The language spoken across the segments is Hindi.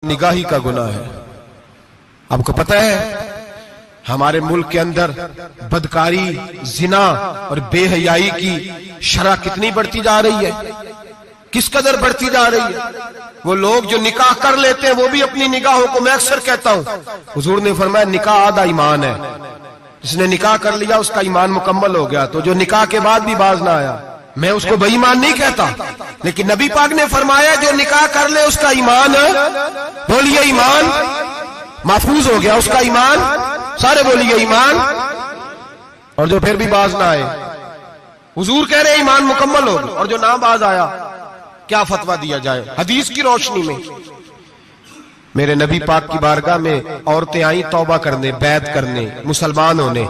निगाही का गुनाह है। आपको पता है हमारे मुल्क के अंदर बदकारी, जिना और बेहयाई की शरह कितनी बढ़ती जा रही है, किस कदर बढ़ती जा रही है। वो लोग जो निकाह कर लेते हैं वो भी अपनी निगाहों को, मैं अक्सर कहता हूं, हुजूर ने फरमाया निकाह आधा ईमान है। जिसने निकाह कर लिया उसका ईमान मुकम्मल हो गया। तो जो निकाह के बाद भी बाज ना आया, मैं उसको बेईमान नहीं कहता, लेकिन नबी पाक ने फरमाया जो निकाह कर ले उसका ईमान, बोलिए ईमान महफूज हो गया, उसका ईमान, सारे बोलिए ईमान। और जो फिर भी बाज ना आए, हुजूर कह रहे ईमान मुकम्मल हो गया। और जो ना बाज आया, क्या फतवा दिया जाए हदीस की रोशनी में। मेरे नबी पाक की बारगाह में औरतें आई तौबा करने, बैत करने, मुसलमान होने।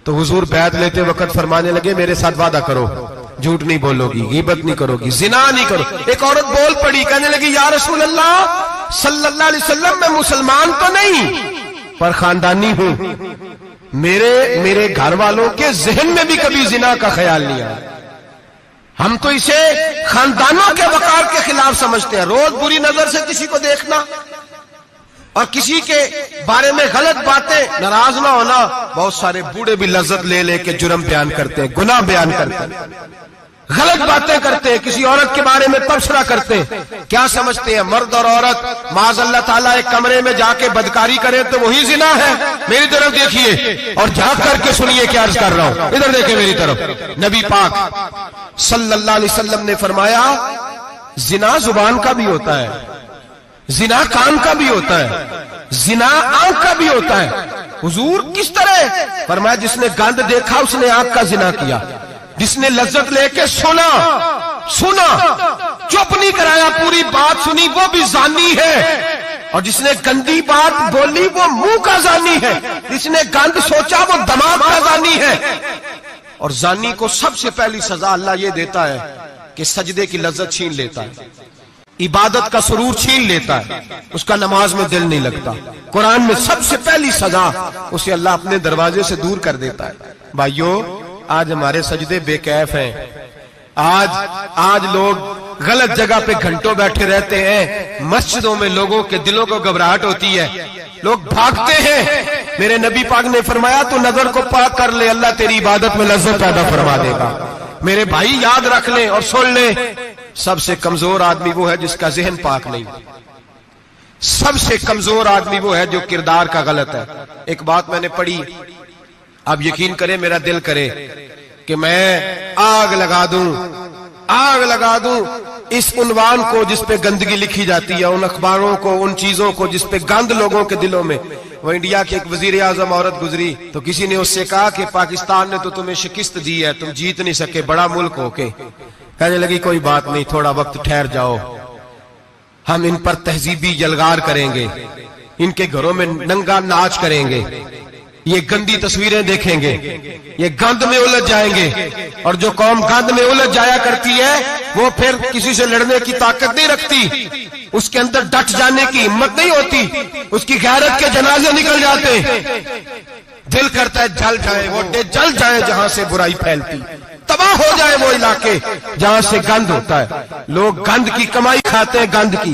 तो हुजूर बैत लेते वक्त फरमाने लगे मेरे साथ वादा करो, झूठ नहीं बोलोगी, गीबत नहीं करोगी, जिना नहीं करो। एक औरत बोल पड़ी, कहने लगी या रसूल अल्लाह सल्लल्लाहु अलैहि वसल्लम, मैं मुसलमान तो नहीं पर खानदानी हूं, मेरे घर वालों के जहन में भी कभी जिना का ख्याल नहीं आया। हम तो इसे खानदानों के वकार के खिलाफ समझते हैं। रोज बुरी नजर से किसी को देखना और किसी के बारे में गलत बातें, नाराज ना होना। बहुत सारे बूढ़े भी लज्जत ले लेके जुर्म बयान करते हैं, गुनाह बयान करते हैं, गलत बातें करते हैं, किसी औरत के बारे में तबसरा करते हैं। क्या समझते हैं मर्द और औरत माज़ अल्लाह ताला एक कमरे में जाके बदकारी करे तो वही जिना है? मेरी तरफ देखिए और झांक करके सुनिए क्या अर्ज कर रहा हूं, इधर देखे मेरी तरफ। नबी पाक सल्लल्लाहु अलैहि वसल्लम ने फरमाया जिना जुबान का भी होता है, जिना कान का भी होता है, जिना आंख का भी होता है। हुजूर किस तरह? फरमाया जिसने गंद देखा उसने आंख का जिना किया, जिसने लज्जत लेके सुना, चुप नहीं कराया, पूरी बात सुनी, वो भी जानी है। और जिसने गंदी बात बोली वो मुंह का जानी है, जिसने गंद सोचा वो दिमाग का जानी है। और जानी को सबसे पहली सजा अल्लाह ये देता है कि सजदे की लज्जत छीन लेता है, इबादत का सुरूर छीन लेता है, उसका नमाज में दिल नहीं लगता। कुरान में सबसे पहली सजा उसे अल्लाह अपने दरवाजे से दूर कर देता है। भाइयों आज हमारे सजदे बेकैफ हैं, आज लोग गलत जगह पे घंटों बैठे रहते हैं। मस्जिदों में लोगों के दिलों को घबराहट होती है, लोग भागते हैं। मेरे नबी पाक ने फरमाया तो नजर को पाक कर ले, अल्लाह तेरी इबादत में लज्जत पैदा फरमा देगा। मेरे भाई याद रख ले और सुन ले, सबसे कमजोर आदमी वो है जिसका जहन पाक नहीं, सबसे कमजोर आदमी वो है जो किरदार का गलत है। एक बात मैंने पढ़ी, आप यकीन करें मेरा दिल करे कि मैं आग लगा दूं इस उन्वान को जिस पे गंदगी लिखी जाती है, उन अखबारों को, उन चीजों को जिस पे गंद लोगों के दिलों में। वो इंडिया की एक वजीर आजम औरत गुजरी तो किसी ने उससे कहा कि पाकिस्तान ने तो तुम्हें शिकस्त दी है, तुम जीत नहीं सके बड़ा मुल्क होके। कहने लगी कोई बात नहीं, थोड़ा वक्त ठहर जाओ, हम इन पर तहजीबी यलगार करेंगे, इनके घरों में नंगा नाच करेंगे, ये गंदी तस्वीरें देखेंगे, ये गंद में उलझ जाएंगे। और जो कौम गंद में उलझ जाया करती है वो फिर किसी से लड़ने की ताकत नहीं रखती, उसके अंदर डट जाने की हिम्मत नहीं होती, उसकी गैरत के जनाजे निकल जाते। दिल करता है जल जाए वो, जल जाए जहां से बुराई फैलती, तबाह हो जाए वो इलाके जहां से गंद होता है। लोग गंद की कमाई खाते हैं, गंद की।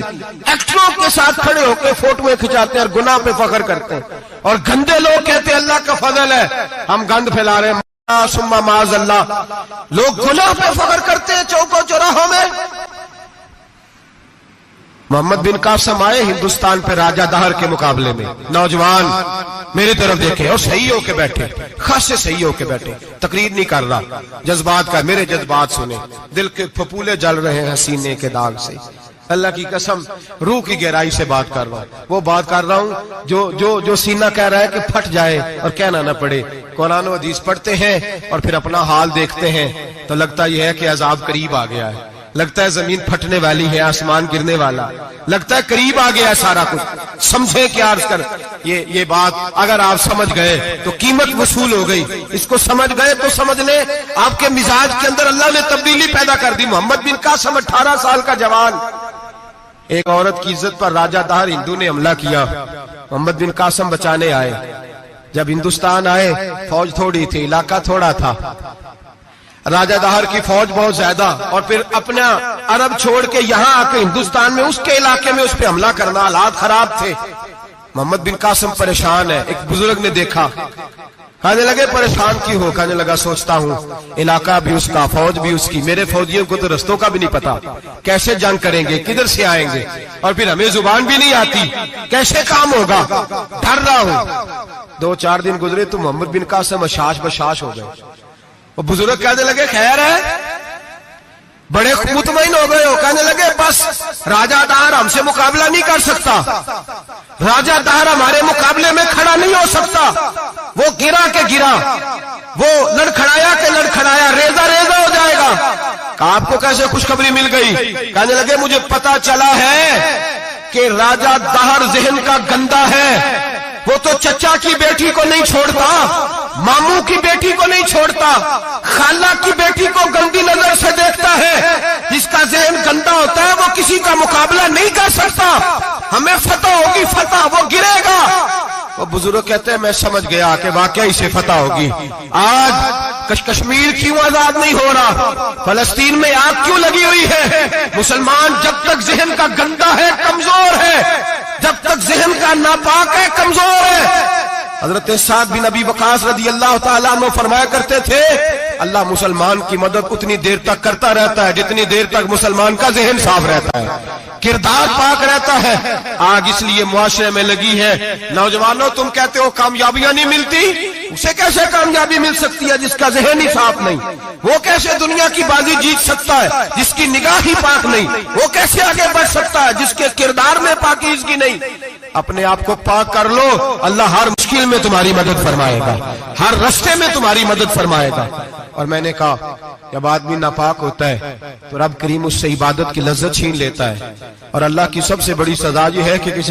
एक्टरों के साथ खड़े होकर फोटोएं खिंचाते हैं और गुनाह पे फख्र करते हैं। और गंदे लोग कहते हैं अल्लाह का फजल है हम गंद फैला रहे हैं, सुम्मा माज अल्लाह। लोग गुनाह पे फख्र करते हैं चौकों चौराहों में। मोहम्मद बिन कासिम आए हिंदुस्तान पे राजा दहर के मुकाबले में, नौजवान मेरी तरफ देखे और सही होके बैठे, खासे सही होके बैठे, तकरीर नहीं कर रहा, जज्बात का, मेरे जज्बात सुने, दिल के फपूले जल रहे हैं सीने के दाग से। अल्लाह की कसम रूह की गहराई से बात कर रहा हूं, वो बात कर रहा हूं जो सीना कह रहा है कि फट जाए और कहना ना पड़े। कुरान और हदीस पढ़ते हैं और फिर अपना हाल देखते हैं तो लगता यह है कि अजाब करीब आ गया है, लगता है जमीन फटने वाली है, आसमान गिरने वाला, लगता है करीब आ गया सारा कुछ। समझे क्या अर्ज कर, ये बात अगर आप समझ गए तो कीमत वसूल हो गई। इसको समझ गए तो समझ ले आपके मिजाज के अंदर अल्लाह ने तब्दीली पैदा कर दी। मोहम्मद बिन कासिम 18 साल का जवान, एक औरत की इज्जत पर राजा दहर हिंदू ने हमला किया, मोहम्मद बिन कासिम बचाने आए। जब हिंदुस्तान आए फौज थोड़ी थी, इलाका थोड़ा था, राजा दाहर की फौज बहुत ज्यादा, और फिर अपना अरब छोड़ के यहां आके हिंदुस्तान में उसके इलाके में उस पर हमला करना। हालात खराब थे। मोहम्मद बिन कासिम परेशान है। एक बुजुर्ग ने देखा, कहने लगे परेशान क्यों हो? कहने लगा सोचता हूँ इलाका भी उसका, फौज भी उसकी, मेरे फौजियों को तो रस्तों का भी नहीं पता, कैसे जंग करेंगे, किधर से आएंगे, और फिर हमें जुबान भी नहीं आती, कैसे काम होगा, डर रहा हूं। 2-4 दिन गुजरे तो मोहम्मद बिन कासिम अशाश बशाश हो गए। वो बुजुर्ग कहने लगे खैर है, बड़े मुतमईन हो गए हो? कहने लगे बस राजा दाहर हमसे मुकाबला नहीं कर सकता, राजा दाहर हमारे मुकाबले में खड़ा नहीं हो सकता। वो गिरा के गिरा, वो लड़खड़ाया के लड़खड़ाया, रेजा रेजा हो जाएगा। कहा आपको कैसे खुशखबरी मिल गई? कहने लगे मुझे पता चला है कि राजा दाहर जहन का गंदा है। वो तो चचा की बेटी को नहीं छोड़ता, मामू की बेटी को नहीं छोड़ता, खाला की बेटी को गंदी नजर से देखता है। जिसका जहन गंदा होता है वो किसी का मुकाबला नहीं कर सकता। हमें फतह होगी, फतह, वो गिरेगा। वो बुजुर्ग कहते हैं मैं समझ गया कि वाकई से फतह होगी। आज कश्मीर क्यों आजाद नहीं हो रहा, फलस्तीन में आग क्यों लगी हुई है? मुसलमान जब तक जहन का गंदा है, कमजोर है, जब तक जहन का नापाक है, कमजोर है। हजरत साद बिन अबी वकास रदी अल्लाह ताला अन्हु फरमाया करते थे, अल्लाह मुसलमान की मदद उतनी देर तक करता रहता है जितनी देर तक मुसलमान का जहन साफ रहता है, किरदार पाक रहता है। आग इसलिए मुआशरे में लगी है। नौजवानों तुम कहते हो कामयाबियां नहीं मिलती, उसे कैसे कामयाबी मिल सकती है जिसका जहन ही साफ नहीं? वो कैसे दुनिया की बाजी जीत सकता है जिसकी निगाह ही पाक नहीं? वो कैसे आगे बढ़ सकता है जिसके किरदार में पाकीज़गी नहीं? अपने आप को पाक कर लो, अल्लाह हर मुश्किल में तुम्हारी मदद फरमाएगा, हर रास्ते में तुम्हारी मदद फरमाएगा। और मैंने कहा जब आदमी नापाक होता है तो रब करीम उससे इबादत की लज्जत छीन लेता है। और अल्लाह की सबसे बड़ी सजा यह है कि किसी